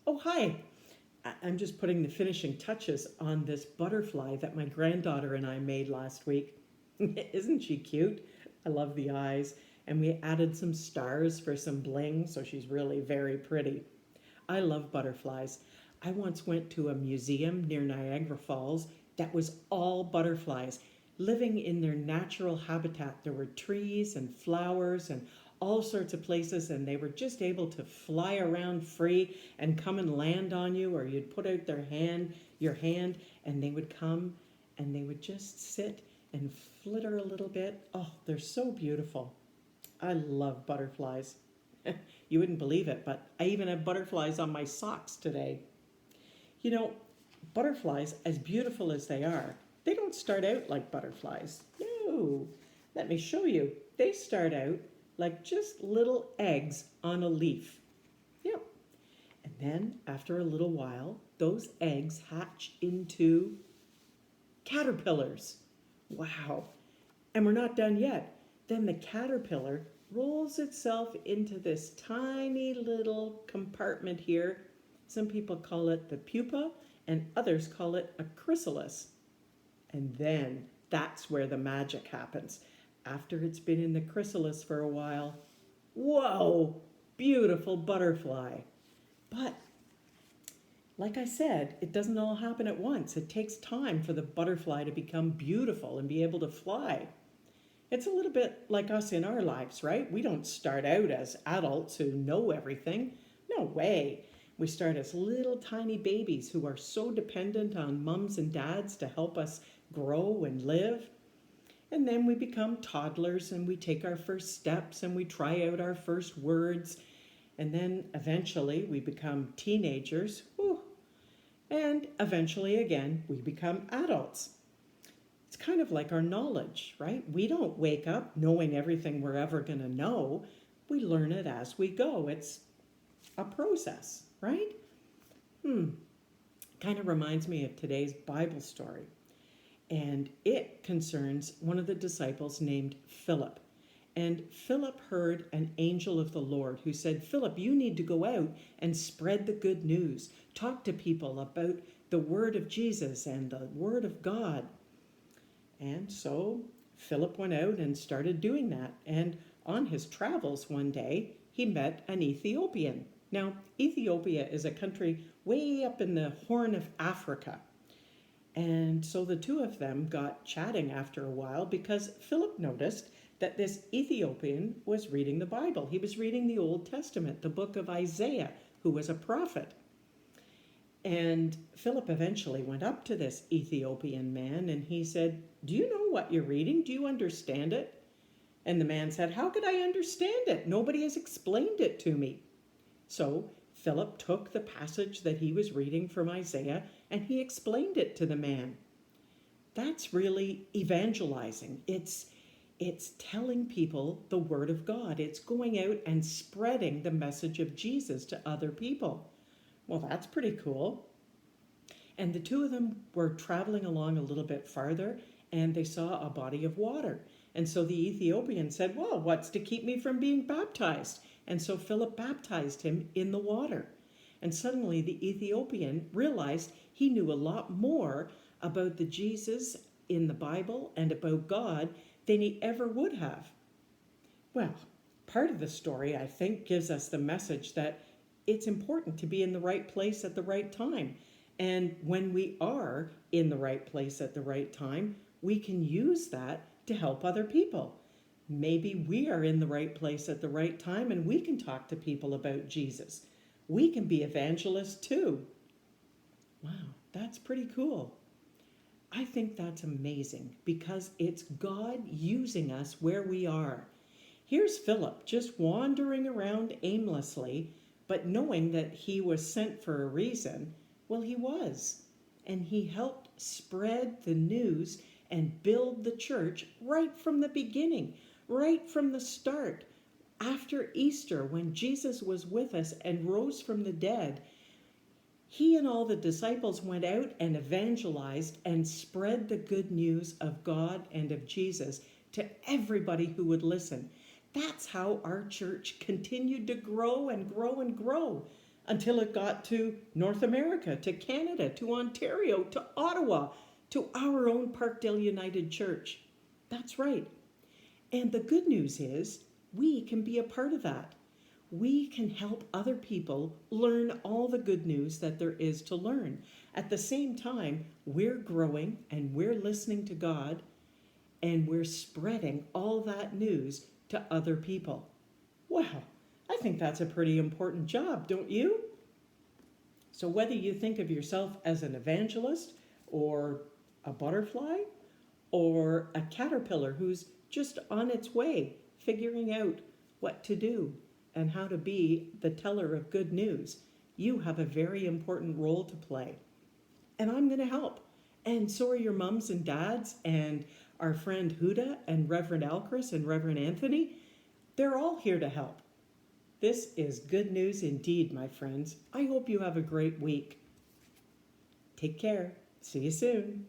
Oh, hi. I'm just putting the finishing touches on this butterfly that my granddaughter and I made last week. Isn't she cute? I love the eyes. And we added some stars for some bling, so she's really very pretty. I love butterflies. I once went to a museum near Niagara Falls that was all butterflies living in their natural habitat. There were trees and flowers and all sorts of places, and they were just able to fly around free and come and land on you, or you'd put out your hand, and they would come and they would just sit and flitter a little bit. Oh, they're so beautiful. I love butterflies. You wouldn't believe it, but I even have butterflies on my socks today. You know, butterflies, as beautiful as they don't start out like butterflies. No, let me show you. They start out like just little eggs on a leaf. Yep. And then after a little while, those eggs hatch into caterpillars. Wow. And we're not done yet. Then the caterpillar rolls itself into this tiny little compartment here. Some people call it the pupa, and others call it a chrysalis. And then that's where the magic happens. After it's been in the chrysalis for a while, whoa, beautiful butterfly. But like I said, it doesn't all happen at once. It takes time for the butterfly to become beautiful and be able to fly. It's a little bit like us in our lives, right? We don't start out as adults who know everything. No way. We start as little tiny babies who are so dependent on mums and dads to help us grow and live. And then we become toddlers and we take our first steps and we try out our first words. And then eventually we become teenagers. Whew. And eventually again, we become adults. It's kind of like our knowledge, right? We don't wake up knowing everything we're ever going to know. We learn it as we go. It's a process, right? Kind of reminds me of today's Bible story. And it concerns one of the disciples named Philip. And Philip heard an angel of the Lord who said, Philip, you need to go out and spread the good news. Talk to people about the word of Jesus and the word of God. And so Philip went out and started doing that. And on his travels one day, he met an Ethiopian. Now, Ethiopia is a country way up in the Horn of Africa. And so the two of them got chatting after a while because Philip noticed that this Ethiopian was reading the Bible. He was reading the Old Testament, the book of Isaiah, who was a prophet. And Philip eventually went up to this Ethiopian man and he said, do you know what you're reading? Do you understand it? And the man said, how could I understand it? Nobody has explained it to me. So Philip took the passage that he was reading from Isaiah and he explained it to the man. That's really evangelizing. It's telling people the word of God. It's going out and spreading the message of Jesus to other people. Well, that's pretty cool. And the two of them were traveling along a little bit farther and they saw a body of water. And so the Ethiopian said, well, what's to keep me from being baptized? And so Philip baptized him in the water. And suddenly the Ethiopian realized he knew a lot more about the Jesus in the Bible and about God than he ever would have. Well, part of the story, I think, gives us the message that it's important to be in the right place at the right time. And when we are in the right place at the right time, we can use that to help other people. Maybe we are in the right place at the right time and we can talk to people about Jesus. We can be evangelists too. Wow, that's pretty cool. I think that's amazing because it's God using us where we are. Here's Philip just wandering around aimlessly, but knowing that he was sent for a reason. Well, he was. And he helped spread the news and build the church right from the beginning, right from the start. After Easter, when Jesus was with us and rose from the dead, he and all the disciples went out and evangelized and spread the good news of God and of Jesus to everybody who would listen. That's how our church continued to grow and grow and grow until it got to North America, to Canada, to Ontario, to Ottawa, to our own Parkdale United Church. That's right. And the good news is we can be a part of that. We can help other people learn all the good news that there is to learn. At the same time, we're growing and we're listening to God and we're spreading all that news to other people. Wow, I think that's a pretty important job, don't you? So whether you think of yourself as an evangelist or a butterfly or a caterpillar who's just on its way figuring out what to do and how to be the teller of good news, you have a very important role to play. And I'm going to help. And so are your mums and dads and our friend Huda and Reverend Alcris and Reverend Anthony. They're all here to help. This is good news indeed, my friends. I hope you have a great week. Take care. See you soon.